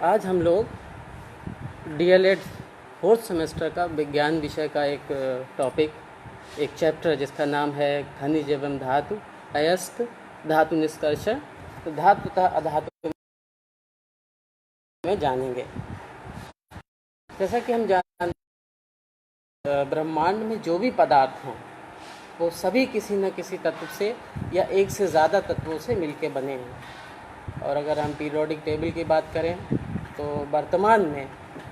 आज हम लोग डीएलएड फोर्थ सेमेस्टर का विज्ञान विषय का एक टॉपिक, एक चैप्टर जिसका नाम है खनिज एवं धातु, अयस्क धातु निष्कर्षण, तो धातु तथा अधातु में जानेंगे। जैसा कि हम जानते हैं, ब्रह्मांड में जो भी पदार्थ हैं वो सभी किसी न किसी तत्व से या एक से ज़्यादा तत्वों से मिलके बने हैं। और अगर हम पीरियोडिक टेबल की बात करें तो वर्तमान में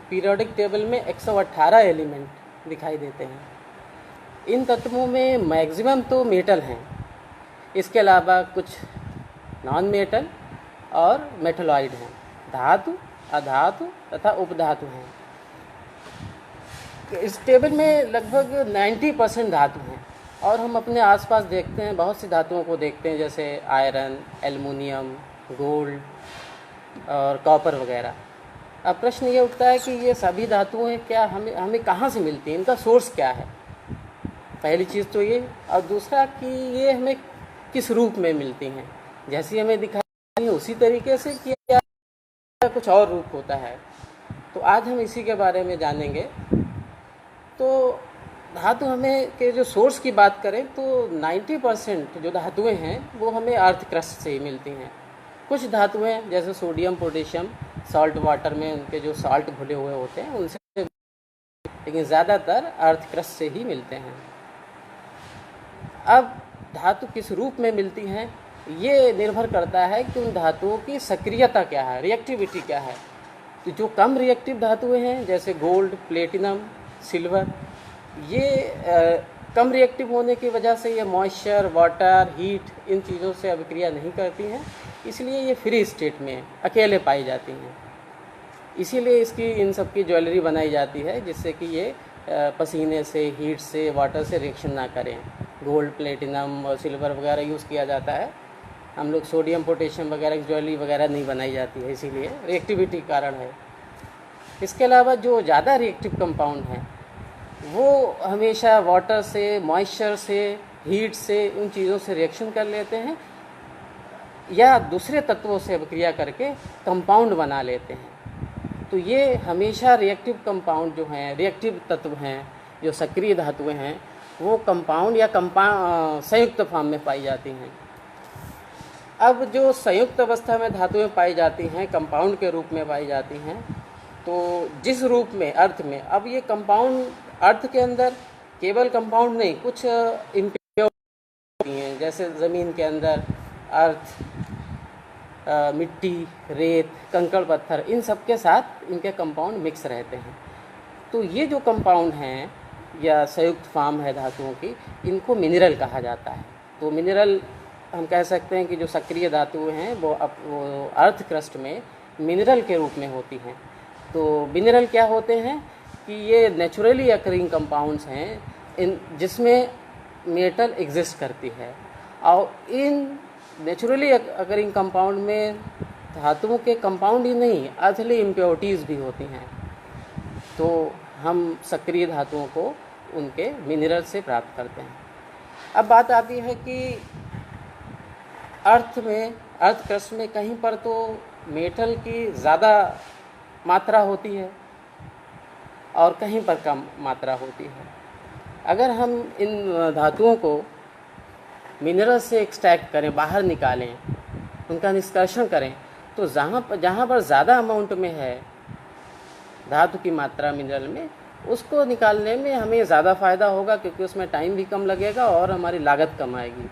पीरियोडिक टेबल में 118 एलिमेंट दिखाई देते हैं। इन तत्वों में मैक्सिमम तो मेटल हैं, इसके अलावा कुछ नॉन मेटल और मेटलॉइड हैं, धातु, अधातु तथा उपधातु हैं। इस टेबल में लगभग 90% धातु हैं और हम अपने आसपास देखते हैं, बहुत सी धातुओं को देखते हैं, जैसे आयरन, एल्युमिनियम, गोल्ड और कॉपर वगैरह। अब प्रश्न ये उठता है कि ये सभी धातुएं क्या हमें कहाँ से मिलती हैं, इनका सोर्स क्या है। पहली चीज़ तो ये, और दूसरा कि ये हमें किस रूप में मिलती हैं, जैसी हमें दिखाई है उसी तरीके से कि कुछ और रूप होता है। तो आज हम इसी के बारे में जानेंगे। तो धातु हमें के जो सोर्स की बात करें तो 90% जो धातुएं हैं वो हमें अर्थ क्रस्ट से ही मिलती हैं। कुछ धातुएं जैसे सोडियम, पोटेशियम सॉल्ट वाटर में उनके जो साल्ट घुले हुए होते हैं उनसे, लेकिन ज़्यादातर अर्थ क्रस्ट से ही मिलते हैं। अब धातु किस रूप में मिलती हैं ये निर्भर करता है कि उन धातुओं की सक्रियता क्या है, रिएक्टिविटी क्या है। तो जो कम रिएक्टिव धातुएं हैं जैसे गोल्ड, प्लेटिनम, सिल्वर, ये कम रिएक्टिव होने की वजह से ये मॉइस्चर, वाटर, हीट इन चीज़ों से अभिक्रिया नहीं करती हैं, इसलिए ये फ्री स्टेट में अकेले पाई जाती हैं। इसीलिए इसकी इन सब की ज्वेलरी बनाई जाती है जिससे कि ये पसीने से, हीट से, वाटर से रिएक्शन ना करें। गोल्ड, प्लेटिनम और सिल्वर वगैरह यूज़ किया जाता है। हम लोग सोडियम, पोटेशियम वगैरह की ज्वेलरी वगैरह नहीं बनाई जाती है, इसीलिए रिएक्टिविटी कारण है। इसके अलावा जो ज़्यादा रिएक्टिव कंपाउंड हैं वो हमेशा वाटर से, मॉइस्चर से, हीट से, उन चीज़ों से रिएक्शन कर लेते हैं या दूसरे तत्वों से अभिक्रिया करके कंपाउंड बना लेते हैं। तो ये हमेशा रिएक्टिव कंपाउंड जो हैं, रिएक्टिव तत्व हैं, जो सक्रिय धातुएं हैं, वो कंपाउंड या संयुक्त फॉर्म में पाई जाती हैं। अब जो संयुक्त अवस्था में धातुएं पाई जाती हैं, कंपाउंड के रूप में पाई जाती हैं, तो जिस रूप में अर्थ में, अब ये कंपाउंड अर्थ के अंदर केवल कंपाउंड नहीं, कुछ इम्प्योरिटी हैं, जैसे ज़मीन के अंदर अर्थ, मिट्टी, रेत, कंकड़ पत्थर, इन सब के साथ इनके कंपाउंड मिक्स रहते हैं। तो ये जो कंपाउंड हैं या संयुक्त फॉर्म है धातुओं की, इनको मिनरल कहा जाता है। तो मिनरल हम कह सकते हैं कि जो सक्रिय धातुएं हैं वो अर्थ क्रस्ट में मिनरल के रूप में होती हैं। तो मिनरल क्या होते हैं कि ये नेचुरली अकरिंग कंपाउंड्स हैं जिसमें मेटल एग्जिस्ट करती है, और इन नेचुरली अकरिंग कंपाउंड में धातुओं के कंपाउंड ही नहीं, अर्थली इम्प्योरिटीज़ भी होती हैं। तो हम सक्रिय धातुओं को उनके मिनरल से प्राप्त करते हैं। अब बात आती है कि अर्थ क्रस्ट में कहीं पर तो मेटल की ज़्यादा मात्रा होती है और कहीं पर कम मात्रा होती है। अगर हम इन धातुओं को मिनरल से एक्सट्रैक्ट करें, बाहर निकालें, उनका निष्कर्षण करें, तो जहाँ पर ज़्यादा अमाउंट में है धातु की मात्रा मिनरल में, उसको निकालने में हमें ज़्यादा फ़ायदा होगा क्योंकि उसमें टाइम भी कम लगेगा और हमारी लागत कम आएगी।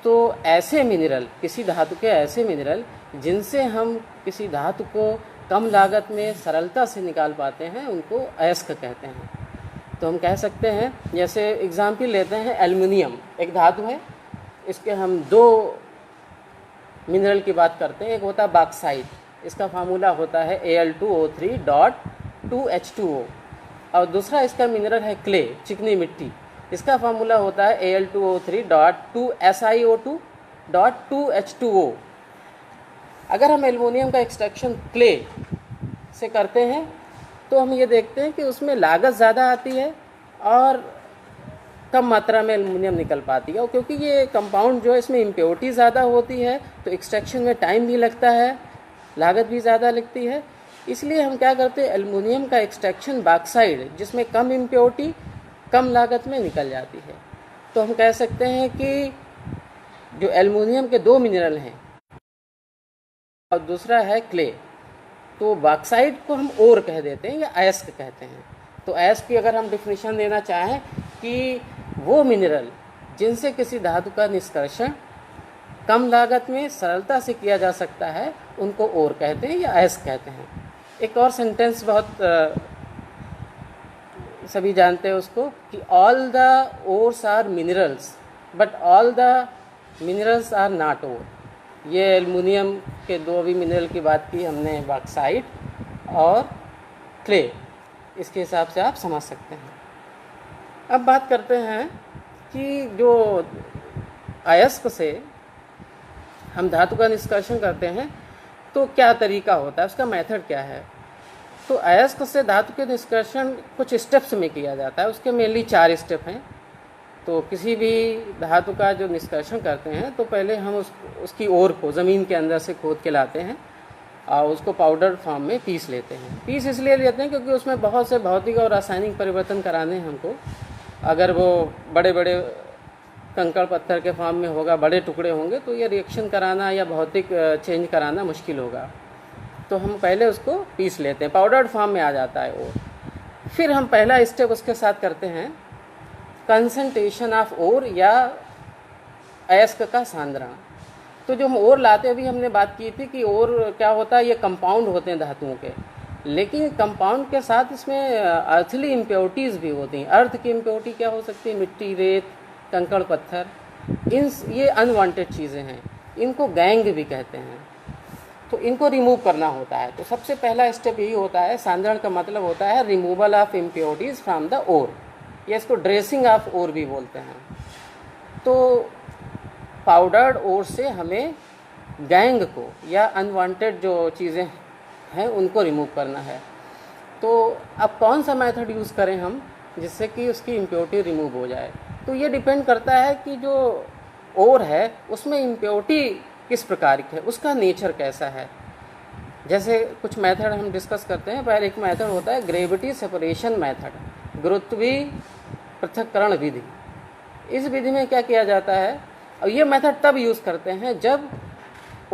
तो ऐसे मिनरल, किसी धातु के ऐसे मिनरल जिनसे हम किसी धातु को कम लागत में सरलता से निकाल पाते हैं, उनको अयस्क कहते हैं। तो हम कह सकते हैं, जैसे एग्जाम्पल लेते हैं, एल्युमिनियम एक धातु है, इसके हम दो मिनरल की बात करते हैं। एक होता है बॉक्साइट, इसका फार्मूला होता है Al2O3.2H2O, और दूसरा इसका मिनरल है क्ले, चिकनी मिट्टी, इसका फार्मूला होता है Al2O3.2SiO2.2H2O। अगर हम एल्युमिनियम का एक्सट्रैक्शन क्ले से करते हैं तो हम ये देखते हैं कि उसमें लागत ज़्यादा आती है और कम मात्रा में एल्युमिनियम निकल पाती है। और क्योंकि ये कंपाउंड जो है इसमें इम्प्योरिटी ज़्यादा होती है तो एक्सट्रैक्शन में टाइम भी लगता है लागत भी ज़्यादा लगती है। इसलिए हम क्या करते हैं, एल्युमिनियम का एक्सट्रैक्शन बॉक्साइड, जिसमें कम इम्प्योरिटी कम लागत में निकल जाती है। तो हम कह सकते हैं कि जो एल्युमिनियम के दो मिनरल हैं और दूसरा है क्ले, तो बॉक्साइड को हम ओर कह देते हैं या अयस्क कहते हैं। तो अयस्क की अगर हम डिफिनीशन देना चाहें कि वो मिनरल जिनसे किसी धातु का निष्कर्षण कम लागत में सरलता से किया जा सकता है, उनको ओर कहते हैं या अयस्क कहते हैं। एक और सेंटेंस बहुत सभी जानते हैं उसको, कि all the ores are minerals but all the minerals are not ore. ये एल्युमिनियम के दो भी मिनरल की बात की हमने, बॉक्साइट और क्ले। इसके हिसाब से आप समझ सकते हैं। अब बात करते हैं कि जो अयस्क से हम धातु का निष्कर्षण करते हैं तो क्या तरीका होता है, उसका मेथड क्या है। तो अयस्क से धातु के निष्कर्षण कुछ स्टेप्स में किया जाता है। उसके मेनली 4 स्टेप हैं। तो किसी भी धातु का जो निष्कर्षण करते हैं तो पहले हम उसकी ओर को ज़मीन के अंदर से खोद के लाते हैं और उसको पाउडर फॉर्म में पीस लेते हैं। पीस इसलिए लेते हैं क्योंकि उसमें बहुत से भौतिक और रासायनिक परिवर्तन कराने हैं हमको। अगर वो बड़े बड़े कंकड़ पत्थर के फॉर्म में होगा, बड़े टुकड़े होंगे, तो ये रिएक्शन कराना या भौतिक चेंज कराना मुश्किल होगा। तो हम पहले उसको पीस लेते हैं, पाउडर्ड फॉर्म में आ जाता है ओर। फिर हम पहला स्टेप उसके साथ करते हैं कंसंट्रेशन ऑफ ओर या अयस्क का सांद्रण। तो जो हम ओर लाते हैं, अभी हमने बात की थी कि ओर क्या होता है, ये कंपाउंड होते हैं धातुओं के, लेकिन कंपाउंड के साथ इसमें अर्थली इम्प्योरिटीज़ भी होती हैं। अर्थ की इम्प्योरिटी क्या हो सकती है, मिट्टी, रेत, कंकड़ पत्थर, ये अनवांटेड चीज़ें हैं, इनको गैंग भी कहते हैं। तो इनको रिमूव करना होता है। तो सबसे पहला स्टेप यही होता है। सांद्रण का मतलब होता है removal of impurities from the ore, या इसको ड्रेसिंग ऑफ ओर भी बोलते हैं। तो पाउडर्ड ओर से हमें गैंग को या अनवांटेड जो चीज़ें हैं उनको रिमूव करना है। तो अब कौन सा मेथड यूज़ करें हम जिससे कि उसकी इम्प्योरिटी रिमूव हो जाए। तो ये डिपेंड करता है कि जो ओर है उसमें इम्प्योरिटी किस प्रकार की है, उसका नेचर कैसा है। जैसे कुछ मेथड हम डिस्कस करते हैं। पहले एक मेथड होता है ग्रेविटी सेपरेशन मेथड, गुरुत्वीय पृथक्करण विधि। इस विधि में क्या किया जाता है, और ये मेथड तब यूज़ करते हैं जब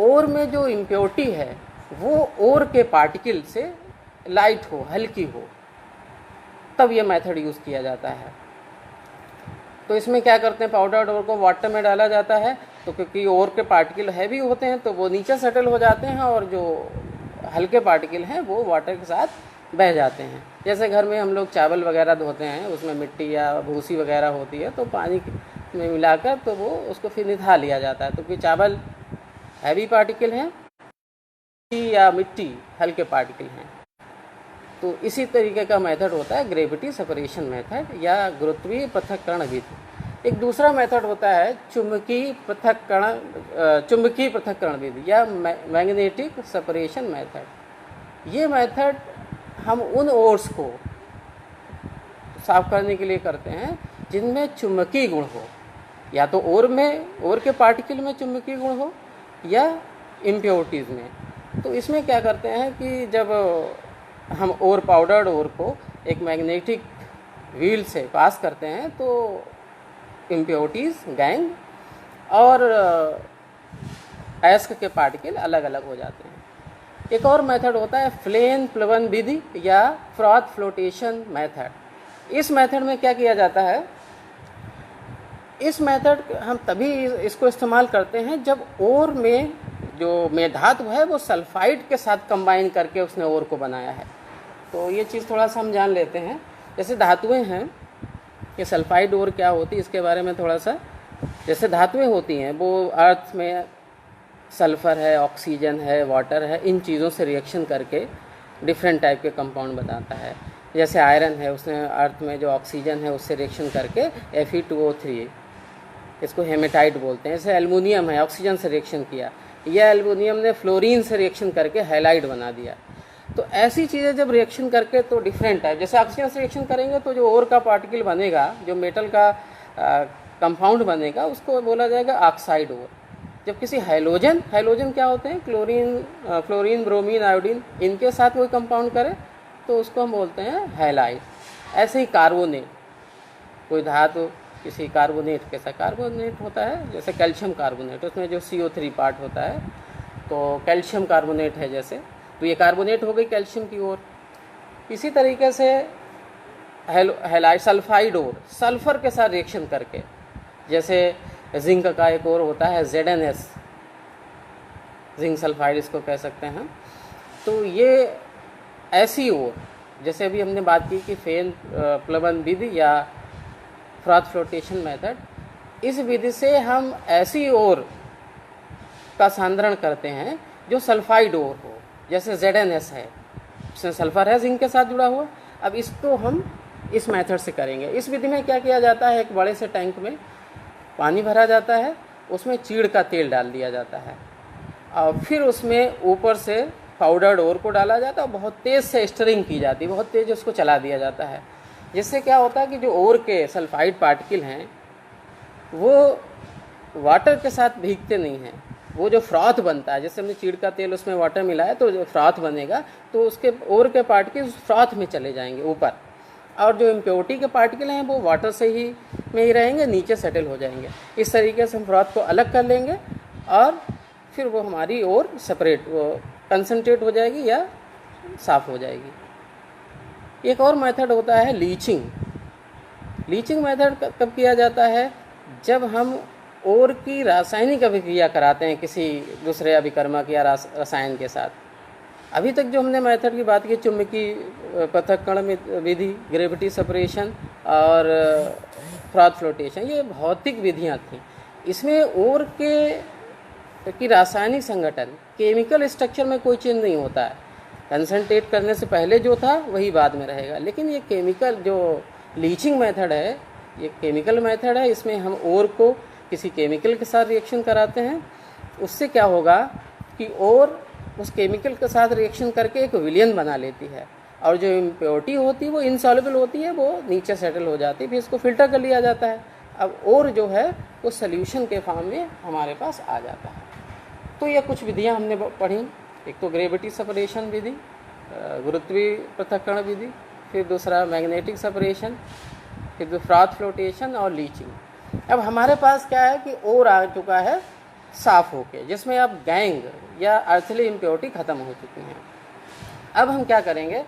ओर में जो इम्प्योरिटी है वो ओर के पार्टिकल से लाइट हो, हल्की हो, तब ये मेथड यूज़ किया जाता है। तो इसमें क्या करते हैं, पाउडर्ड ओर को वाटर में डाला जाता है। तो क्योंकि ओर के पार्टिकल हैवी होते हैं तो वो नीचे सेटल हो जाते हैं, और जो हल्के पार्टिकल हैं वो वाटर के साथ बह जाते हैं। जैसे घर में हम लोग चावल वगैरह धोते हैं, उसमें मिट्टी या भूसी वगैरह होती है, तो पानी में मिलाकर तो वो उसको फिर निथा लिया जाता है। तो क्योंकि चावल हैवी पार्टिकल हैं या मिट्टी हल्के पार्टिकल हैं। तो इसी तरीके का मेथड होता है ग्रेविटी सेपरेशन मेथड या गुरुत्वीय पृथक्करण विधि। एक दूसरा मेथड होता है चुंबकीय पृथक्करण विधि या मैग्नेटिक सेपरेशन मेथड। ये मेथड हम उन ओर्स को साफ करने के लिए करते हैं जिनमें चुंबकीय गुण हो, या तो ओर के पार्टिकल में चुंबकीय गुण हो या इम्प्योरिटीज़ में। तो इसमें क्या करते हैं कि जब हम पाउडर्ड ओर को एक मैग्नेटिक व्हील से पास करते हैं तो इम्प्योरिटीज़, गैंग और अयस्क के पार्टिकल अलग अलग हो जाते हैं। एक और मेथड होता है फ्लेन प्लवन विधि या फ्रॉथ फ्लोटेशन मेथड। इस मेथड में क्या किया जाता है, इस मेथड हम तभी इसको इस्तेमाल करते हैं जब ओर में जो धातु है वो सल्फाइड के साथ कंबाइन करके उसने ओर को बनाया है। तो ये चीज़ थोड़ा सा हम जान लेते हैं। जैसे धातुएं हैं, ये सल्फाइड ओर क्या होती है इसके बारे में थोड़ा सा। जैसे धातुएं होती हैं वो अर्थ में सल्फ़र है, ऑक्सीजन है, वाटर है, इन चीज़ों से रिएक्शन करके डिफरेंट टाइप के कंपाउंड बनाता है। जैसे आयरन है, उसने अर्थ में जो ऑक्सीजन है उससे रिएक्शन करके Fe2O3, इसको हेमेटाइट बोलते हैं। जैसे एल्युमिनियम है, ऑक्सीजन से रिएक्शन किया, यह एल्युमिनियम ने फ्लोरीन से रिएक्शन करके हैलाइड बना दिया। तो ऐसी चीज़ें जब रिएक्शन करके तो डिफरेंट टाइप, जैसे ऑक्सीजन से रिएक्शन करेंगे तो जो ओर का पार्टिकल बनेगा, जो मेटल का कंपाउंड बनेगा, उसको बोला जाएगा ऑक्साइड ओर। जब किसी हैलोजन हैलोजन क्या होते हैं, फ्लोरीन, ब्रोमीन, आयोडीन, इनके साथ कोई कंपाउंड करे तो उसको हम बोलते हैं हैलाइड। ऐसे ही कार्बोनेट, कोई धातु किसी कार्बोनेट के साथ, कार्बोनेट होता है जैसे कैल्शियम कार्बोनेट, उसमें जो CO3 पार्ट होता है, तो कैल्शियम कार्बोनेट है जैसे, तो ये कार्बोनेट हो गई कैल्शियम की ओर। इसी तरीके से हैलाइड सल्फाइड और सल्फर के साथ रिएक्शन करके, जैसे जिंक का एक और होता है ZnS, जिंक सल्फाइड इसको कह सकते हैं। तो ये ऐसी ओर, जैसे अभी हमने बात की कि फेन प्लवन विधि या फ्रॉथ फ्लोटेशन मेथड, इस विधि से हम ऐसी ओर का सांद्रण करते हैं जो सल्फाइड ओर हो, जैसे ZnS है, इसमें सल्फर है जिंक के साथ जुड़ा हुआ। अब इसको हम इस मेथड से करेंगे। इस विधि में क्या किया जाता है, एक बड़े से टैंक में पानी भरा जाता है, उसमें चीड़ का तेल डाल दिया जाता है और फिर उसमें ऊपर से पाउडर्ड ओर को डाला जाता है और बहुत तेज़ से स्टरिंग की जाती है, बहुत तेज़ उसको चला दिया जाता है। जिससे क्या होता है कि जो ओर के सल्फाइड पार्टिकल हैं वो वाटर के साथ भीगते नहीं हैं, वो जो फ्रॉथ बनता है, जैसे हमने चीड़ का तेल उसमें वाटर मिलाया तो जो फ्रॉथ बनेगा तो उसके ओर के पार्टिकल उस फ्रॉथ में चले जाएंगे ऊपर, और जो इम्प्योरिटी के पार्टिकल हैं वो वाटर से ही में ही रहेंगे, नीचे सेटल हो जाएंगे। इस तरीके से हम फ्रॉथ को अलग कर लेंगे और फिर वो हमारी ओर सेपरेट, वो कंसनट्रेट हो जाएगी या साफ़ हो जाएगी। एक और मेथड होता है लीचिंग। लीचिंग मेथड कब किया जाता है, जब हम ओर की रासायनिक अभिक्रिया कराते हैं किसी दूसरे अभिकर्मक या रसायन के साथ। अभी तक जो हमने मेथड की बात की, चुंबकीय पृथक्करण विधि, ग्रेविटी सेपरेशन और फ्रॉथ फ्लोटेशन, ये भौतिक विधियां थीं। इसमें ओर की रासायनिक संगठन, केमिकल स्ट्रक्चर में कोई चेंज नहीं होता है। कंसंट्रेट करने से पहले जो था वही बाद में रहेगा। लेकिन ये केमिकल जो लीचिंग मेथड है, ये केमिकल मेथड है। इसमें हम ओर को किसी केमिकल के साथ रिएक्शन कराते हैं। उससे क्या होगा कि ओर उस केमिकल के साथ रिएक्शन करके एक विलयन बना लेती है और जो इम्प्योरिटी होती है वो इनसॉल्युबल होती है, वो नीचे सेटल हो जाती है, फिर इसको फिल्टर कर लिया जाता है। अब ओर जो है वो सॉल्यूशन के फॉर्म में हमारे पास आ जाता है। तो ये कुछ विधियां हमने पढ़ी। एक तो ग्रेविटी सेपरेशन विधि, गुरुत्वीय पृथक्करण विधि, फिर दूसरा मैग्नेटिक सेपरेशन, फिर फ्रॉथ फ्लोटेशन और लीचिंग। अब हमारे पास क्या है कि ओर आ चुका है साफ़ होके, जिसमें अब गैंग या अर्थली इम्प्योरिटी ख़त्म हो चुकी हैं। अब हम क्या करेंगे,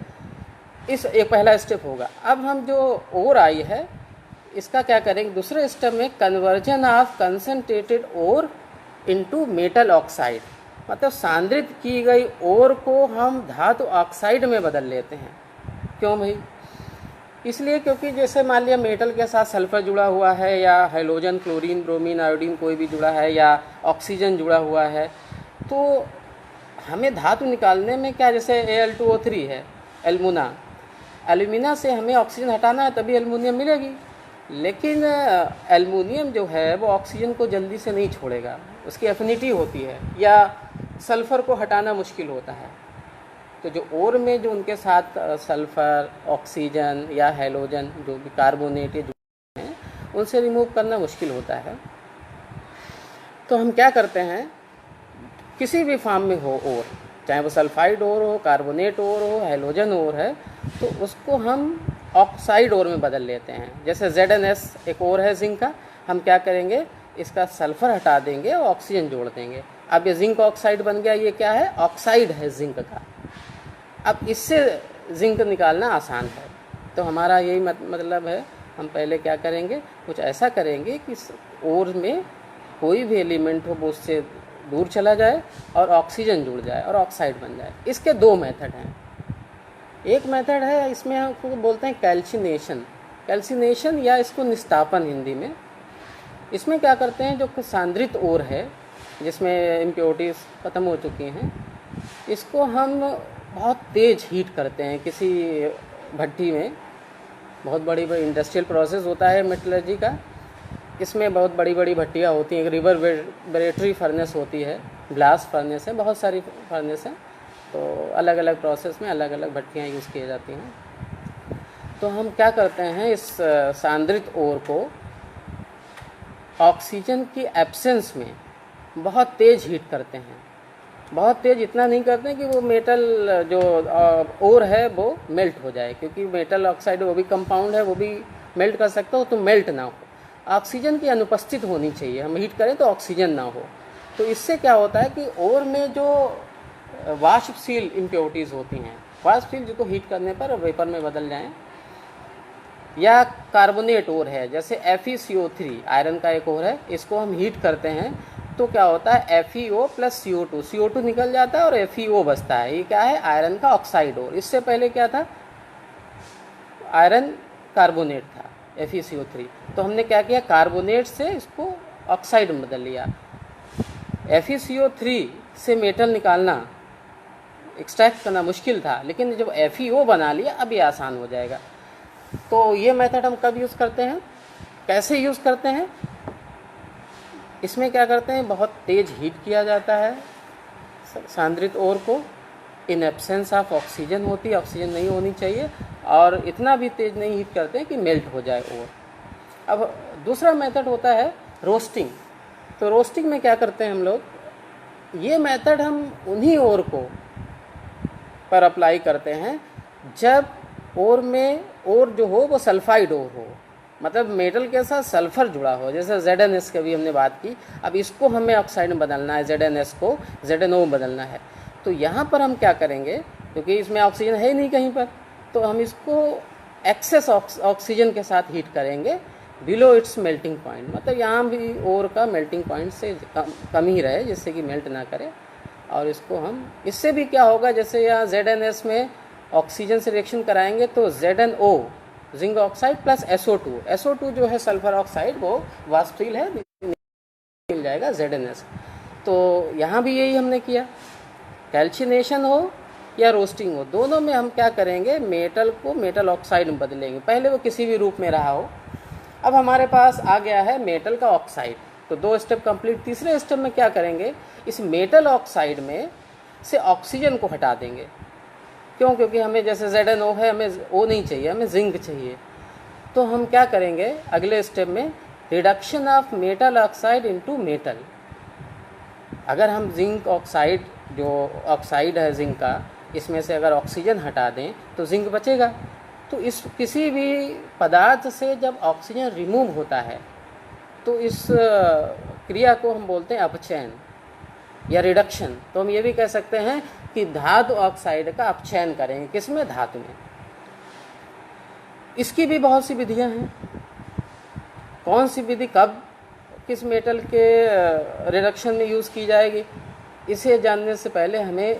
इस एक पहला स्टेप होगा। अब हम जो ओर आई है इसका क्या करेंगे, दूसरे स्टेप में conversion of concentrated ore into metal oxide, मतलब सांद्रित की गई ओर को हम धातु ऑक्साइड में बदल लेते हैं। क्यों भाई? इसलिए क्योंकि जैसे मान लिया मेटल के साथ सल्फर जुड़ा हुआ है या हैलोजन, क्लोरीन, ब्रोमीन, आयोडीन कोई भी जुड़ा है या ऑक्सीजन जुड़ा हुआ है, तो हमें धातु निकालने में क्या, जैसे Al2O3 है, एल्यूमिना से हमें ऑक्सीजन हटाना है तभी एल्युमिनियम मिलेगी। लेकिन एल्युमिनियम जो है वो ऑक्सीजन को जल्दी से नहीं छोड़ेगा, उसकी एफिनिटी होती है, या सल्फ़र को हटाना मुश्किल होता है। तो जो ओर में जो उनके साथ सल्फ़र, ऑक्सीजन या हैलोजन जो भी कार्बोनेट हैं उनसे रिमूव करना मुश्किल होता है। तो हम क्या करते हैं, किसी भी फॉर्म में हो ओर, चाहे वो सल्फाइड ओर हो, कार्बोनेट ओर हो, हैलोजन ओर है, तो उसको हम ऑक्साइड ओर में बदल लेते हैं। जैसे ZnS एक ओर है जिंक का, हम क्या करेंगे, इसका सल्फ़र हटा देंगे और ऑक्सीजन जोड़ देंगे। अब ये जिंक ऑक्साइड बन गया। ये क्या है, ऑक्साइड है जिंक का। अब इससे जिंक निकालना आसान है। तो हमारा यही मतलब है, हम पहले क्या करेंगे, कुछ ऐसा करेंगे कि ओर में कोई भी एलिमेंट हो वो उससे दूर चला जाए और ऑक्सीजन जुड़ जाए और ऑक्साइड बन जाए। इसके दो मेथड हैं। एक मेथड है, इसमें हम बोलते हैं कैल्सिनेशन या इसको निस्तापन हिंदी में। इसमें क्या करते हैं, जो सांद्रित ओर है जिसमें इम्प्योरिटीज ख़त्म हो चुकी हैं, इसको हम बहुत तेज़ हीट करते हैं किसी भट्टी में। बहुत बड़ी इंडस्ट्रियल प्रोसेस होता है मेटलर्जी का। इसमें बहुत बड़ी बड़ी भट्टियाँ होती हैं। एक रिवर्बरेटरी फर्नेस होती है, ग्लास फर्नेस है, बहुत सारी फर्नेस हैं। तो अलग अलग प्रोसेस में अलग अलग भट्टियाँ यूज़ की जाती हैं। तो हम क्या करते हैं, इस सांद्रित ओर को ऑक्सीजन की एब्सेंस में बहुत तेज़ हीट करते हैं। बहुत तेज़ इतना नहीं करते हैं कि वो मेटल जो ओर है वो मेल्ट हो जाए, क्योंकि मेटल ऑक्साइड वो भी कंपाउंड है, वो भी मेल्ट कर सकता हो, तो मेल्ट ना हो। ऑक्सीजन की अनुपस्थित होनी चाहिए, हम हीट करें तो ऑक्सीजन ना हो। तो इससे क्या होता है कि ओर में जो वाष्पशील इम्प्योरिटीज़ होती हैं, वाष्पशील जिसको हीट करने पर वेपर में बदल जाएं, या कार्बोनेट ओर है जैसे FeCO3 आयरन का एक ओर है, इसको हम हीट करते हैं तो क्या होता है FeO प्लस CO2 निकल जाता है और FeO बचता है। ये क्या है? आयरन का ऑक्साइड ओर। इससे पहले क्या था? आयरन कार्बोनेट था FeCO3। तो हमने क्या किया? कार्बोनेट से इसको ऑक्साइड में बदल लिया। FeCO3 से मेटल निकालना, एक्सट्रैक्ट करना मुश्किल था, लेकिन जब FeO बना लिया अब ये आसान हो जाएगा। तो ये मेथड हम कब यूज़ करते हैं, कैसे यूज़ करते हैं? इसमें क्या करते हैं, बहुत तेज़ हीट किया जाता है सांद्रित ओर को, इन एब्सेंस ऑफ ऑक्सीजन होती है, ऑक्सीजन नहीं होनी चाहिए, और इतना भी तेज़ नहीं हीट करते हैं कि मेल्ट हो जाए ओर। अब दूसरा मेथड होता है रोस्टिंग। तो रोस्टिंग में क्या करते हैं हम लोग, ये मेथड हम उन्हीं ओर को पर अप्लाई करते हैं जब ओर में ओर जो हो वो सल्फाइड ओर हो, मतलब मेटल के साथ सल्फर जुड़ा हो, जैसे ZnS की भी हमने बात की। अब इसको हमें ऑक्साइड में बदलना है, ZnS को ZnO में बदलना है। तो यहाँ पर हम क्या करेंगे, क्योंकि इसमें ऑक्सीजन है ही नहीं कहीं पर, तो हम इसको एक्सेस ऑक्सीजन के साथ हीट करेंगे बिलो इट्स मेल्टिंग पॉइंट, मतलब यहाँ भी ओर का मेल्टिंग पॉइंट से कम ही रहे, जिससे कि मेल्ट ना करे। और इसको हम, इससे भी क्या होगा, जैसे यहाँ ZnS में ऑक्सीजन से रिएक्शन कराएंगे तो ZnO zinc oxide plus SO2 जो है सल्फर ऑक्साइड, वो वाष्पशील है, मिल जाएगा ZnS। तो यहाँ भी यही हमने किया, कैल्शिनेशन हो या रोस्टिंग हो, दोनों में हम क्या करेंगे, मेटल को मेटल ऑक्साइड में बदलेंगे। पहले वो किसी भी रूप में रहा हो, अब हमारे पास आ गया है मेटल का ऑक्साइड। तो 2 स्टेप कंप्लीट। तीसरे स्टेप में क्या करेंगे, इस मेटल ऑक्साइड में से ऑक्सीजन को हटा देंगे। क्यों? क्योंकि हमें जैसे ZnO है, हमें O नहीं चाहिए, हमें जिंक चाहिए। तो हम क्या करेंगे अगले स्टेप में, reduction of metal oxide into metal. अगर हम जिंक ऑक्साइड, जो ऑक्साइड है जिंक का, इसमें से अगर ऑक्सीजन हटा दें तो जिंक बचेगा। तो इस किसी भी पदार्थ से जब ऑक्सीजन रिमूव होता है तो इस क्रिया को हम बोलते हैं अपचयन या रिडक्शन। तो हम ये भी कह सकते हैं कि धातु ऑक्साइड का अपचयन करेंगे, किसमें? धातु में। इसकी भी बहुत सी विधियां हैं। कौन सी विधि कब किस मेटल के रिडक्शन में यूज़ की जाएगी, इसे जानने से पहले हमें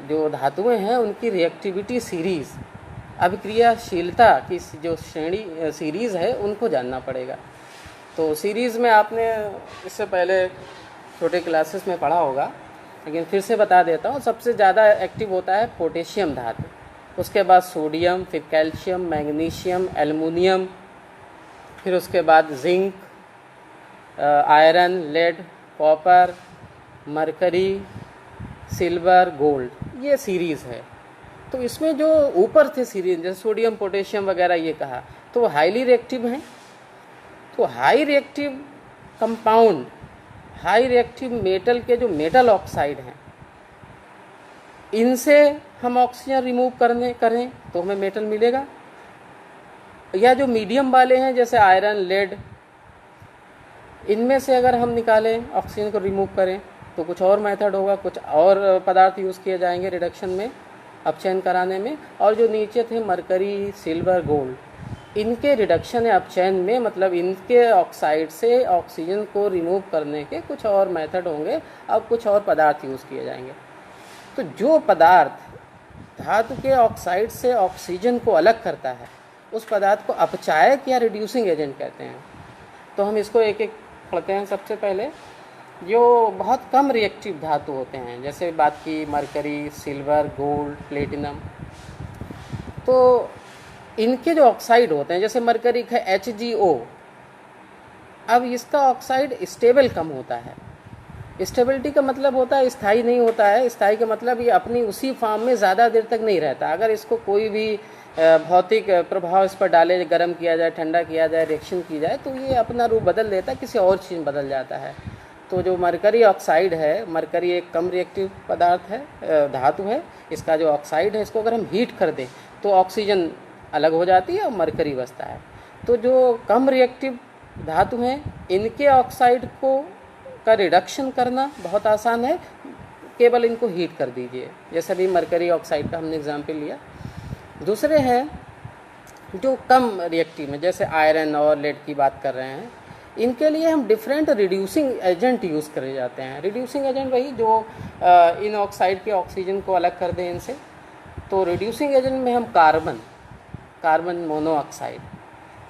जो धातुएं हैं उनकी रिएक्टिविटी सीरीज़, अभिक्रियाशीलता की जो श्रेणी सीरीज़ है, उनको जानना पड़ेगा। तो सीरीज़ में आपने इससे पहले छोटे क्लासेस में पढ़ा होगा, लेकिन फिर से बता देता हूँ। सबसे ज़्यादा एक्टिव होता है पोटेशियम धातु, उसके बाद सोडियम, फिर कैल्शियम, मैग्नीशियम, एल्युमिनियम, फिर उसके बाद zinc, iron, lead, copper, mercury, silver, gold, ये सीरीज़ है। तो इसमें जो ऊपर थे सीरीज, जैसे सोडियम, पोटेशियम वगैरह ये कहा, तो हाईली रिएक्टिव हैं। तो high reactive compound, high reactive metal के जो मेटल ऑक्साइड हैं, इनसे हम ऑक्सीजन रिमूव करें तो हमें मेटल मिलेगा। या जो मीडियम वाले हैं जैसे आयरन, लेड, इनमें से अगर हम निकालें, ऑक्सीजन को रिमूव करें, तो कुछ और मेथड होगा, कुछ और पदार्थ यूज़ किए जाएंगे रिडक्शन में, अपचयन कराने में। और जो नीचे थे मरकरी, सिल्वर, गोल्ड, इनके रिडक्शन या अपचयन में, मतलब इनके ऑक्साइड से ऑक्सीजन को रिमूव करने के कुछ और मेथड होंगे, अब कुछ और पदार्थ यूज़ किए जाएंगे। तो जो पदार्थ धातु के ऑक्साइड से ऑक्सीजन को अलग करता है, उस पदार्थ को अपचायक या रिड्यूसिंग एजेंट कहते हैं। तो हम इसको एक एक पढ़ते हैं। सबसे पहले जो बहुत कम रिएक्टिव धातु होते हैं, जैसे बात की मरकरी, सिल्वर, गोल्ड, प्लेटिनम, तो इनके जो ऑक्साइड होते हैं, जैसे मरकरी का HgO, अब इसका ऑक्साइड स्टेबल कम होता है। स्टेबिलिटी का मतलब होता है स्थायी नहीं होता है। स्थायी का मतलब ये अपनी उसी फॉर्म में ज़्यादा देर तक नहीं रहता। अगर इसको कोई भी भौतिक प्रभाव इस पर डाले, गर्म किया जाए, ठंडा किया जाए, रिएक्शन की जाए, तो ये अपना रूप बदल देता है, किसी और चीज़ में बदल जाता है। तो जो मरकरी ऑक्साइड है, मरकरी एक कम रिएक्टिव पदार्थ है, धातु है। इसका जो ऑक्साइड है, इसको अगर हम हीट कर दें तो ऑक्सीजन अलग हो जाती है और मरकरी बचता है। तो जो कम रिएक्टिव धातु हैं, इनके ऑक्साइड को का रिडक्शन करना बहुत आसान है, केवल इनको हीट कर दीजिए। जैसे अभी मरकरी ऑक्साइड का हमने एग्जाम्पल लिया। दूसरे हैं जो कम रिएक्टिव में, जैसे आयरन और लेड की बात कर रहे हैं, इनके लिए हम डिफरेंट रिड्यूसिंग एजेंट यूज़ करे जाते हैं। रिड्यूसिंग एजेंट वही जो इन ऑक्साइड के ऑक्सीजन को अलग कर दें इनसे। तो रिड्यूसिंग एजेंट में हम कार्बन मोनोऑक्साइड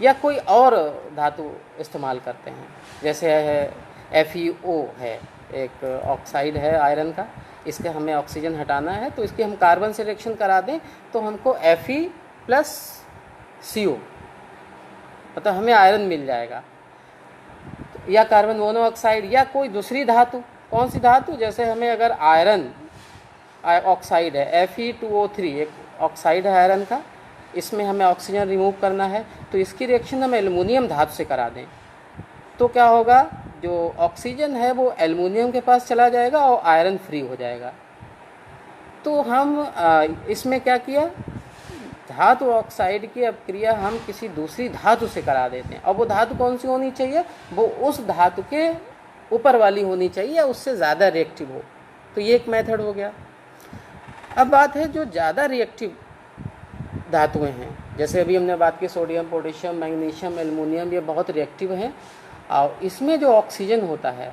या कोई और धातु इस्तेमाल करते हैं। जैसे है FeO है, एक ऑक्साइड है आयरन का, इसके हमें ऑक्सीजन हटाना है तो इसकी हम कार्बन से रिएक्शन करा दें तो हमको Fe+CO मतलब हमें आयरन मिल जाएगा। या कार्बन मोनोऑक्साइड या कोई दूसरी धातु, कौन सी धातु, जैसे हमें अगर आयरन ऑक्साइड है Fe2O3 एक ऑक्साइड है आयरन का, इसमें हमें ऑक्सीजन रिमूव करना है तो इसकी रिएक्शन हम एल्युमिनियम धातु से करा दें तो क्या होगा, जो ऑक्सीजन है वो एल्युमिनियम के पास चला जाएगा और आयरन फ्री हो जाएगा। तो हम इसमें क्या किया, धातु ऑक्साइड की अपक्रिया हम किसी दूसरी धातु से करा देते हैं। और वो धातु कौन सी होनी चाहिए, वो उस धातु के ऊपर वाली होनी चाहिए या उससे ज़्यादा रिएक्टिव हो। तो ये एक मेथड हो गया। अब बात है जो ज़्यादा रिएक्टिव धातुएं हैं, जैसे अभी हमने बात की सोडियम, पोटेशियम, मैग्नीशियम, एल्युमिनियम, ये बहुत रिएक्टिव हैं और इसमें जो ऑक्सीजन होता है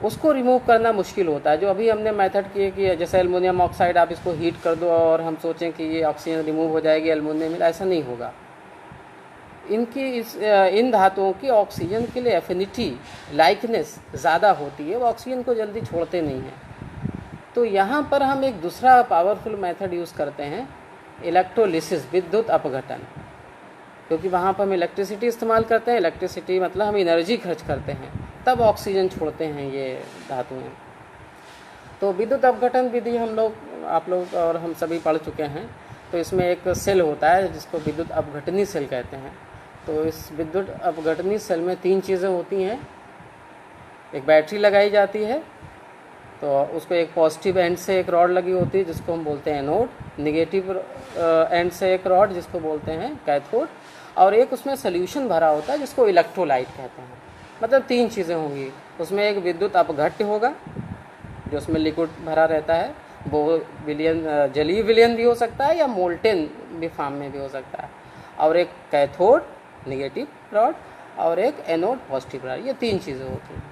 उसको रिमूव करना मुश्किल होता है। जो अभी हमने मेथड किए कि जैसे एल्युमिनियम ऑक्साइड आप इसको हीट कर दो और हम सोचें कि ये ऑक्सीजन रिमूव हो जाएगी एल्युमिनियम, ऐसा नहीं होगा। इन धातुओं की ऑक्सीजन के लिए एफिनिटी, लाइकनेस ज़्यादा होती है, वो ऑक्सीजन को जल्दी छोड़ते नहीं हैं। तो यहाँ पर हम एक दूसरा पावरफुल मेथड यूज़ करते हैं, इलेक्ट्रोलिसिस, विद्युत अपघटन, क्योंकि वहाँ पर हम इलेक्ट्रिसिटी इस्तेमाल करते हैं। इलेक्ट्रिसिटी मतलब हम एनर्जी खर्च करते हैं, तब ऑक्सीजन छोड़ते हैं ये धातुएं। तो विद्युत अपघटन विधि आप लोग और हम सभी पढ़ चुके हैं। तो इसमें एक सेल होता है जिसको विद्युत अपघटनी सेल कहते हैं। तो इस विद्युत अपघटनी सेल में 3 चीज़ें होती हैं। एक बैटरी लगाई जाती है, तो उसको एक पॉजिटिव एंड से एक रॉड लगी होती है जिसको हम बोलते हैं एनोड, निगेटिव एंड से एक रॉड जिसको बोलते हैं कैथोड, और एक उसमें सोल्यूशन भरा होता है जिसको इलेक्ट्रोलाइट कहते हैं। मतलब 3 चीज़ें होंगी। उसमें एक विद्युत अपघट्य होगा जो उसमें लिक्विड भरा रहता है, वो जलीय विलयन भी हो सकता है या मोल्टेन भी फॉर्म में भी हो सकता है, और एक कैथोड निगेटिव रॉड और एक एनोड पॉजिटिव रॉड। ये 3 चीज़ें होती हैं।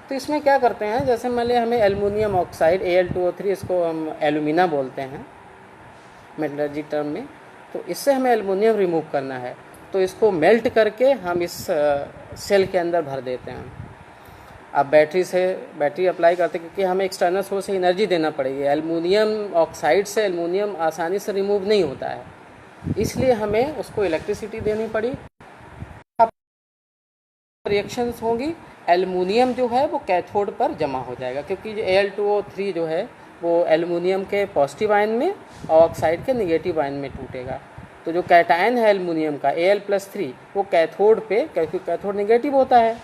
तो इसमें क्या करते हैं, जैसे मान लिया हमें एल्युमिनियम ऑक्साइड Al2O3, इसको हम एल्यूमिना बोलते हैं मेटलर्जी टर्म में, तो इससे हमें एल्युमिनियम रिमूव करना है। तो इसको मेल्ट करके हम इस सेल के अंदर भर देते हैं। अब बैटरी अप्लाई करते हैं क्योंकि हमें एक्सटर्नल सोर्स से एनर्जी देना पड़ेगी। एल्युमिनियम ऑक्साइड से एल्युमिनियम आसानी से रिमूव नहीं होता है, इसलिए हमें उसको इलेक्ट्रिसिटी देनी पड़ी। रिएक्शंस होंगी, एल्युमिनियम जो है वो कैथोड पर जमा हो जाएगा, क्योंकि जो Al2O3 जो है वो एल्युमिनियम के पॉजिटिव आयन में और ऑक्साइड के निगेटिव आयन में टूटेगा। तो जो कैटायन है एल्युमिनियम का Al+3 वो कैथोड पे, क्योंकि कैथोड निगेटिव होता है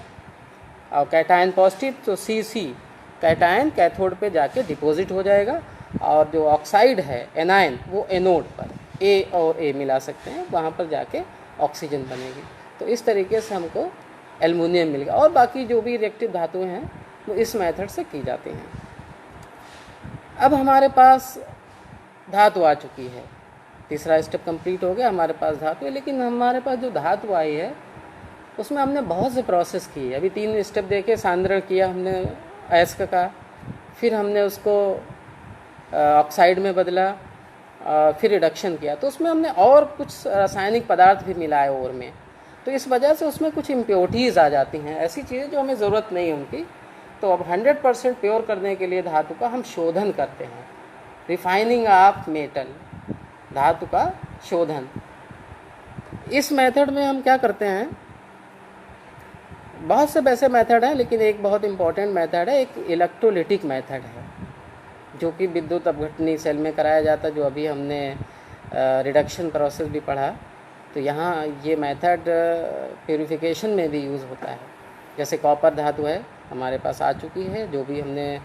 और कैटायन पॉजिटिव, तो Cc कैटायन कैथोड पे जाके डिपॉजिट हो जाएगा, और जो ऑक्साइड है एनायन वो एनोड पर A और A मिला सकते हैं, वहाँ पर जाके ऑक्सीजन बनेगी। तो इस तरीके से हमको एल्युमिनियम मिल गया। और बाकी जो भी रिएक्टिव धातुएं हैं वो इस मेथड से की जाती हैं। अब हमारे पास धातु आ चुकी है, तीसरा स्टेप कंप्लीट हो गया, हमारे पास धातु है। लेकिन हमारे पास जो धातु आई है उसमें हमने बहुत से प्रोसेस किए। अभी 3 स्टेप देखे, सांद्रण किया हमने अयस्क का, फिर हमने उसको ऑक्साइड में बदला, फिर रिडक्शन किया, तो उसमें हमने और कुछ रासायनिक पदार्थ भी मिलाए और में, तो इस वजह से उसमें कुछ इम्प्योरिटीज़ आ जाती हैं, ऐसी चीज़ें जो हमें ज़रूरत नहीं है उनकी। तो अब 100% प्योर करने के लिए धातु का हम शोधन करते हैं, रिफाइनिंग ऑफ मेटल, धातु का शोधन। इस मेथड में हम क्या करते हैं, बहुत से वैसे मेथड हैं, लेकिन एक बहुत इम्पॉर्टेंट मेथड है, एक इलेक्ट्रोलिटिक मेथड है, जो कि विद्युत अपघटनी सेल में कराया जाता है, जो अभी हमने रिडक्शन प्रोसेस भी पढ़ा। तो यहाँ ये मेथड प्यूरिफिकेशन में भी यूज़ होता है। जैसे कॉपर धातु है, हमारे पास आ चुकी है, जो भी हमने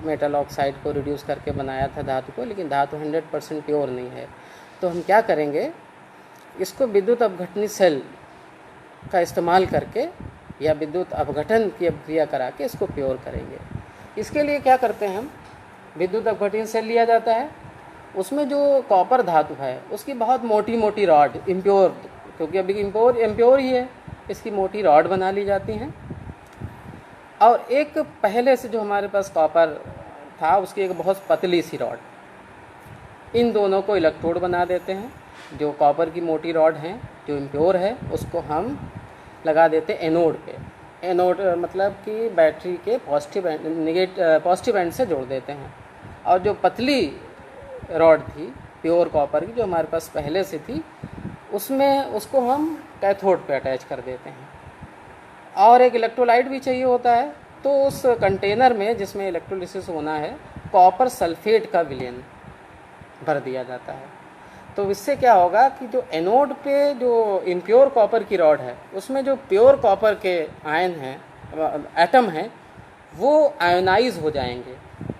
मेटल ऑक्साइड को रिड्यूस करके बनाया था धातु को, लेकिन धातु 100% प्योर नहीं है। तो हम क्या करेंगे, इसको विद्युत अपघटनी सेल का इस्तेमाल करके या विद्युत अपघटन की अभिक्रिया करा के इसको प्योर करेंगे। इसके लिए क्या करते हैं हम, विद्युत अपघटन सेल लिया जाता है, उसमें जो कॉपर धातु है उसकी बहुत मोटी मोटी रॉड, इम्प्योर, क्योंकि अभी इम्प्योर ही है, इसकी मोटी रॉड बना ली जाती हैं। और एक पहले से जो हमारे पास कॉपर था उसकी एक बहुत पतली सी रॉड, इन दोनों को इलेक्ट्रोड बना देते हैं। जो कॉपर की मोटी रॉड है जो इम्प्योर है उसको हम लगा देते हैं एनोड पे। एनोड मतलब कि बैटरी के पॉजिटिव एंड से जोड़ देते हैं। और जो पतली रॉड थी प्योर कॉपर की जो हमारे पास पहले से थी, उसमें उसको हम कैथोड पे अटैच कर देते हैं। और एक इलेक्ट्रोलाइट भी चाहिए होता है, तो उस कंटेनर में जिसमें इलेक्ट्रोलिसिस होना है कॉपर सल्फेट का विलयन भर दिया जाता है। तो इससे क्या होगा कि जो एनोड पे जो इम्प्योर कॉपर की रॉड है उसमें जो प्योर कॉपर के आयन हैं, एटम हैं, वो आयोनाइज हो जाएंगे।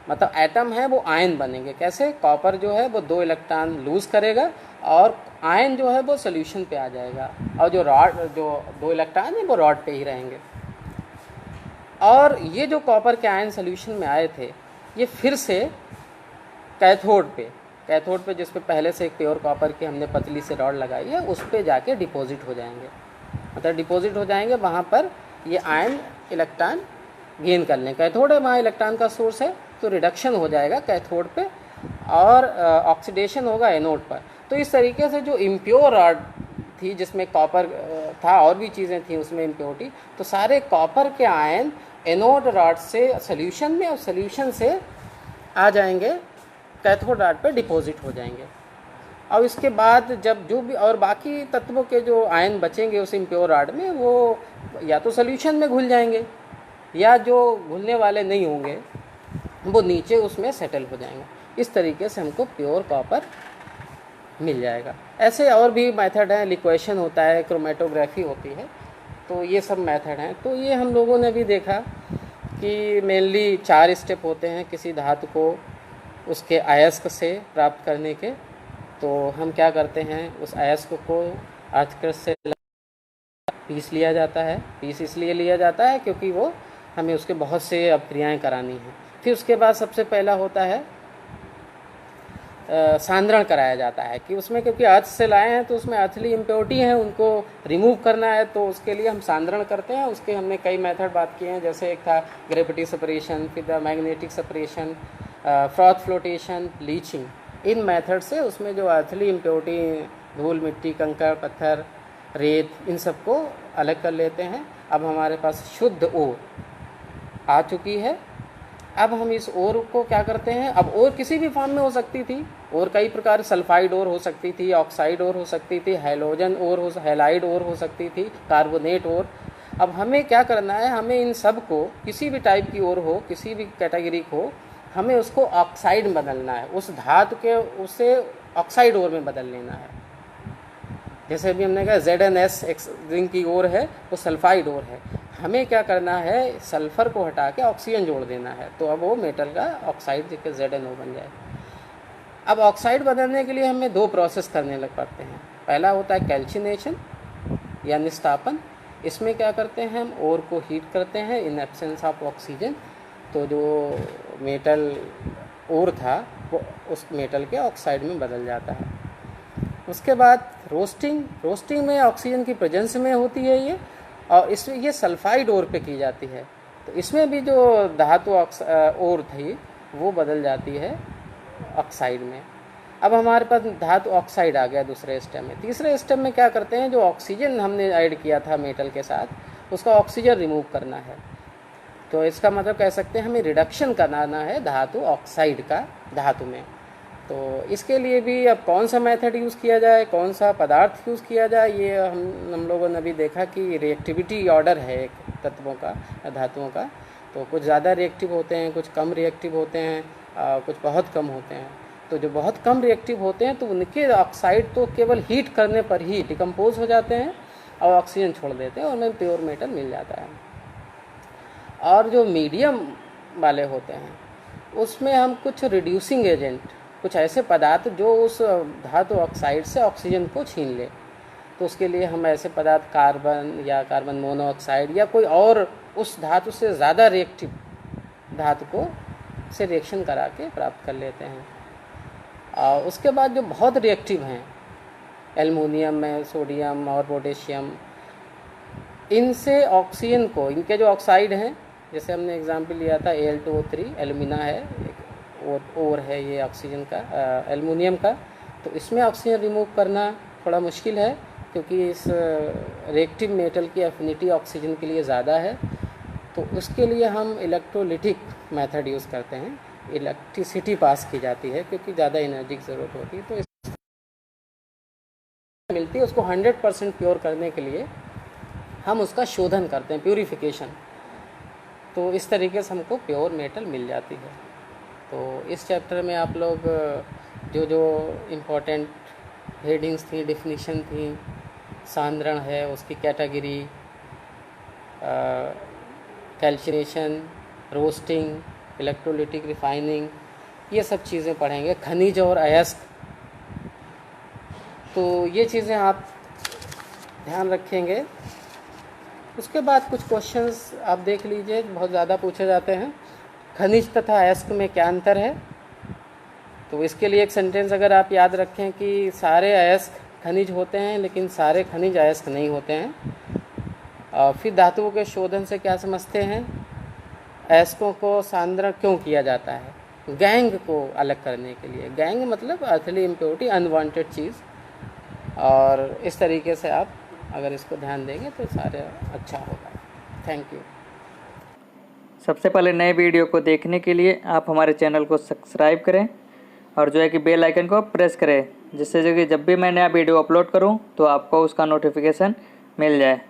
मतलब एटम है वो आयन बनेंगे। कैसे, कॉपर जो है वो 2 इलेक्ट्रॉन लूज़ करेगा और आयन जो है वो सोल्यूशन पे आ जाएगा, और जो 2 इलेक्ट्रॉन है वो रॉड पे ही रहेंगे। और ये जो कॉपर के आयन सोल्यूशन में आए थे ये फिर से कैथोड पे जिस पे पहले से एक प्योर कॉपर की हमने पतली से रॉड लगाई है उस पे जाके डिपॉजिट हो जाएंगे। मतलब डिपॉजिट हो जाएंगे, वहाँ पर ये आयन इलेक्ट्रॉन गेन कर लें। कैथोड है, वहाँ इलेक्ट्रॉन का सोर्स है, तो रिडक्शन हो जाएगा कैथोड पे और ऑक्सीडेशन होगा एनोड पर। तो इस तरीके से जो इम्प्योर रॉड थी जिसमें कॉपर था और भी चीज़ें थी उसमें इम्प्योरिटी, तो सारे कॉपर के आयन एनोड रॉड से सोल्यूशन में और सोल्यूशन से आ जाएंगे कैथोड रॉड पे डिपॉजिट हो जाएंगे। और इसके बाद जब जो भी और बाकी तत्वों के जो आयन बचेंगे उस इम्प्योर रॉड में, वो या तो सोल्यूशन में घुल जाएंगे या जो घुलने वाले नहीं होंगे वो नीचे उसमें सेटल हो जाएंगे। इस तरीके से हमको प्योर कॉपर मिल जाएगा। ऐसे और भी मेथड हैं, लिक्वेशन होता है, क्रोमेटोग्राफी होती है, तो ये सब मेथड हैं। तो ये हम लोगों ने भी देखा कि मेनली 4 स्टेप होते हैं किसी धातु को उसके अयस्क से प्राप्त करने के। तो हम क्या करते हैं, उस अयस्क को अर्थकृत से पीस लिया जाता है। पीस इसलिए लिया जाता है क्योंकि वो हमें उसके बहुत से अपक्रियाएँ करानी हैं। फिर उसके बाद सबसे पहला होता है सांद्रण कराया जाता है कि उसमें क्योंकि अर्थ से लाए हैं तो उसमें अर्थली इम्प्योरिटी है, उनको रिमूव करना है, तो उसके लिए हम सांद्रण करते हैं। उसके हमने कई मेथड बात किए हैं, जैसे एक था ग्रेविटी सेपरेशन, फिर the magnetic separation, froth flotation, leaching. In method से उसमें जो अर्थली इम्प्योरिटी, धूल, मिट्टी, कंकड़, पत्थर, रेत, इन सबको अलग कर लेते हैं। अब हमारे पास शुद्ध ओर आ चुकी है। अब हम इस ओर को क्या करते हैं, अब ओर किसी भी फॉर्म में हो सकती थी, और कई प्रकार, सल्फाइड ओर हो सकती थी, ऑक्साइड ओर हो सकती थी, हैलोजन ओर हो, हैलाइड ओर हो सकती थी, कार्बोनेट ओर। अब हमें क्या करना है, हमें इन सब को किसी भी टाइप की ओर हो, किसी भी कैटेगरी को, हमें उसको ऑक्साइड में बदलना है। उस धातु के उसे ऑक्साइड ओर में बदल लेना है। जैसे अभी हमने कहा ZnS जिंक की ओर है, वो सल्फाइड ओर है। हमें क्या करना है, सल्फर को हटा के ऑक्सीजन जोड़ देना है, तो अब वो मेटल का ऑक्साइड जिसके ZnO बन जाए। अब ऑक्साइड बदलने के लिए हमें 2 प्रोसेस करने लग पड़ते हैं। पहला होता है कैल्सिनेशन या निस्तापन। इसमें क्या करते हैं, हम ओर को हीट करते हैं इन एब्सेंस ऑफ ऑक्सीजन, तो जो मेटल ओर था वो उस मेटल के ऑक्साइड में बदल जाता है। उसके बाद रोस्टिंग में ऑक्सीजन की प्रेजेंस में होती है ये, और इसमें ये सल्फाइड ओर पे की जाती है। तो इसमें भी जो धातु ओर थी वो बदल जाती है ऑक्साइड में। अब हमारे पास धातु ऑक्साइड आ गया दूसरे स्टेप में। तीसरे स्टेप में क्या करते हैं, जो ऑक्सीजन हमने ऐड किया था मेटल के साथ, उसका ऑक्सीजन रिमूव करना है। तो इसका मतलब कह सकते हैं हमें रिडक्शन कराना है धातु ऑक्साइड का धातु में। तो इसके लिए भी अब कौन सा मेथड यूज़ किया जाए, कौन सा पदार्थ यूज़ किया जाए, ये हम लोगों ने अभी देखा कि रिएक्टिविटी ऑर्डर है एक तत्वों का, धातुओं का। तो कुछ ज़्यादा रिएक्टिव होते हैं, कुछ कम रिएक्टिव होते हैं, कुछ बहुत कम होते हैं। तो जो बहुत कम रिएक्टिव होते हैं तो उनके ऑक्साइड तो केवल हीट करने पर ही डिकम्पोज हो जाते हैं और ऑक्सीजन छोड़ देते हैं और हमें प्योर मेटल मिल जाता है। और जो मीडियम वाले होते हैं उसमें हम कुछ रिड्यूसिंग एजेंट, कुछ ऐसे पदार्थ जो उस धातु ऑक्साइड से ऑक्सीजन को छीन ले, तो उसके लिए हम ऐसे पदार्थ कार्बन या कार्बन मोनोऑक्साइड या कोई और उस धातु से ज़्यादा रिएक्टिव धातु को से रिएक्शन करा के प्राप्त कर लेते हैं। और उसके बाद जो बहुत रिएक्टिव हैं, एल्युमिनियम में सोडियम और पोटेशियम, इनसे ऑक्सीजन को, इनके जो ऑक्साइड हैं, जैसे हमने एग्जाम्पल लिया था Al2O3 एल्यूमिना है, एक और है ये ऑक्सीजन का, एल्युमिनियम का, तो इसमें ऑक्सीजन रिमूव करना थोड़ा मुश्किल है क्योंकि इस रिएक्टिव मेटल की एफिनिटी ऑक्सीजन के लिए ज़्यादा है। तो उसके लिए हम इलेक्ट्रोलिटिक मेथड यूज़ करते हैं, इलेक्ट्रिसिटी पास की जाती है क्योंकि ज़्यादा एनर्जी की ज़रूरत होती है, तो इस मिलती है। उसको 100% प्योर करने के लिए हम उसका शोधन करते हैं, प्यूरिफिकेशन, तो इस तरीके से हमको प्योर मेटल मिल जाती है। तो इस चैप्टर में आप लोग जो जो इम्पोर्टेंट हेडिंग्स थी, डेफिनेशन थी, सांद्रण है उसकी कैटेगरी, कैल्शिनेशन, रोस्टिंग, इलेक्ट्रोलिटिक रिफाइनिंग, ये सब चीज़ें पढ़ेंगे। खनिज और अयस्क, तो ये चीज़ें आप ध्यान रखेंगे। उसके बाद कुछ क्वेश्चंस आप देख लीजिए, बहुत ज़्यादा पूछे जाते हैं। खनिज तथा अयस्क में क्या अंतर है? तो इसके लिए एक सेंटेंस अगर आप याद रखें कि सारे अयस्क खनिज होते हैं लेकिन सारे खनिज अयस्क नहीं होते हैं। फिर धातुओं के शोधन से क्या समझते हैं? अयस्कों को सांद्रण क्यों किया जाता है? गैंग को अलग करने के लिए। गैंग मतलब अर्थली इम्प्योरिटी, अनवांटेड चीज़। और इस तरीके से आप अगर इसको ध्यान देंगे तो सारे अच्छा होगा। Thank you. सबसे पहले नए वीडियो को देखने के लिए आप हमारे चैनल को सब्सक्राइब करें और जो है कि बेल आइकन को प्रेस करें, जिससे जो कि जब भी मैं नया वीडियो अपलोड करूं तो आपको उसका नोटिफिकेशन मिल जाए।